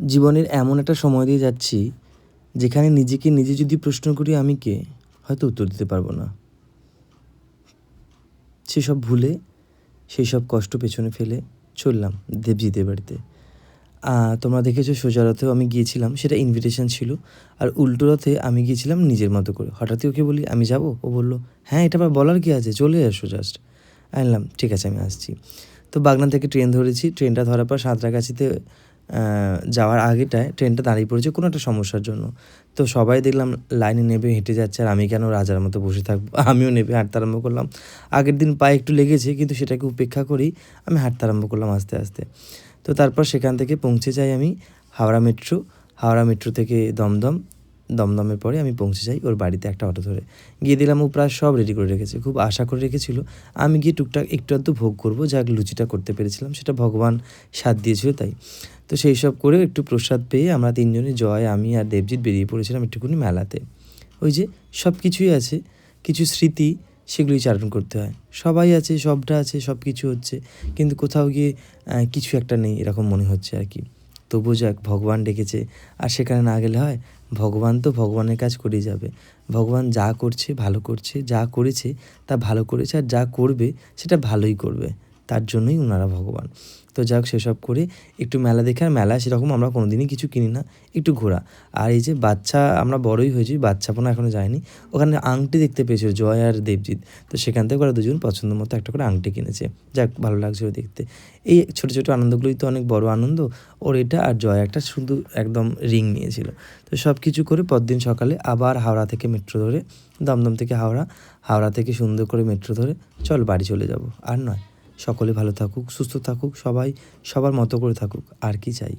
জীবনের এমন একটা সময় দিয়ে যাচ্ছি যেখানে নিজেকে নিজে যদি প্রশ্ন করি আমি কে, হয়তো উত্তর দিতে পারবো না। সেসব ভুলে, সেই সব কষ্ট পেছনে ফেলে চললাম দেবজিতের বাড়িতে। তোমরা দেখেছো সোজা রথেও আমি গিয়েছিলাম, সেটা ইনভিটেশন ছিল। আর উল্টো রথে আমি গিয়েছিলাম নিজের মতো করে। হঠাৎই ওকে বলি, "আমি যাবো?" ও বলল, "হ্যাঁ, এটা আবার বলার কি আছে? চলে এসো জাস্ট।" আমি বললাম, "ঠিক আছে, আমি আসছি।" তো বাগনান থেকে ট্রেন ধরেছি। ট্রেনটা ধরার পর সাঁতরাগাছিতে যাওয়ার আগেটায় ট্রেনটা দাঁড়িয়ে পড়েছে কোনো একটা সমস্যার জন্য। তো সবাই দেখলাম লাইনে নেবে হেঁটে যাচ্ছে, আর আমি কেন রাজার মতো বসে থাকবো? আমিও নেমে হাঁটতে আরম্ভ করলাম। আগের দিন পায়ে একটু লেগেছে, কিন্তু সেটাকে উপেক্ষা করেই আমি হাঁটতে আরম্ভ করলাম আস্তে, আস্তে। তো তারপর সেখান থেকে পৌঁছে যাই আমি হাওড়া মেট্রো। হাওড়া মেট্রো থেকে দমদম। দমদমের পরে আমি পৌঁছে যাই ওর বাড়িতে একটা অটো ধরে। গিয়ে দেখলাম ও প্রায় সব রেডি করে রেখেছে। খুব আশা করে রেখেছিল আমি গিয়ে টুকটাক একটু আধটু ভোগ করবো। যাক, লুচিটা করতে পেরেছিলাম, সেটা ভগবান সাথ দিয়েছিল তাই। তো সেই সব করে একটু প্রসাদ পেয়ে আমরা তিনজনে, জয়, আমি আর দেবজিৎ বেরিয়ে পড়েছিলাম একটুখানি মেলাতে। ওই যে সব কিছুই আছে, কিছু স্মৃতি সেগুলোই চারণ করতে হয়। সবাই আছে, সবটা আছে, সব কিছু হচ্ছে, কিন্তু কোথাও গিয়ে কিছু একটা নেই এরকম মনে হচ্ছে আর কি। তবু যাক, ভগবান ডেকেছে, আর সেখানে না গেলে হয়? ভগবান তো ভগবানের কাজ করেই যাবে। ভগবান যা করছে ভালো করছে, যা করেছে তা ভালো করেছে, আর যা করবে সেটা ভালোই করবে। তার জন্যই ওনারা ভগবান। তো যাক, সেসব করে একটু মেলা দেখে, আর মেলায় সেরকম আমরা কোনো দিনই কিছু কিনি না, একটু ঘোরা। আর এই যে বাচ্চা, আমরা বড়ই হয়েছি, বাচ্চাপনা এখনও যায়নি। ওখানে আংটি দেখতে পেয়েছিল জয় আর দেবজিৎ। তো সেখান থেকে ওরা দুজন পছন্দ মতো একটা করে আংটি কিনেছে। যাক, ভালো লাগছিল দেখতে। এই ছোটো ছোটো আনন্দগুলোই তো অনেক বড় আনন্দ। ওর এটা, আর জয় একটা শুধু একদম রিং নিয়েছিল। তো সব কিছু করে পরদিন সকালে আবার হাওড়া থেকে মেট্রো ধরে, দমদম থেকে হাওড়া, হাওড়া থেকে সুন্দর করে মেট্রো ধরে চল বাড়ি চলে যাব। আর নয়, সকলে ভালো থাকুক, সুস্থ থাকুক, সবাই সবার মতো করে থাকুক, আর কি চাই।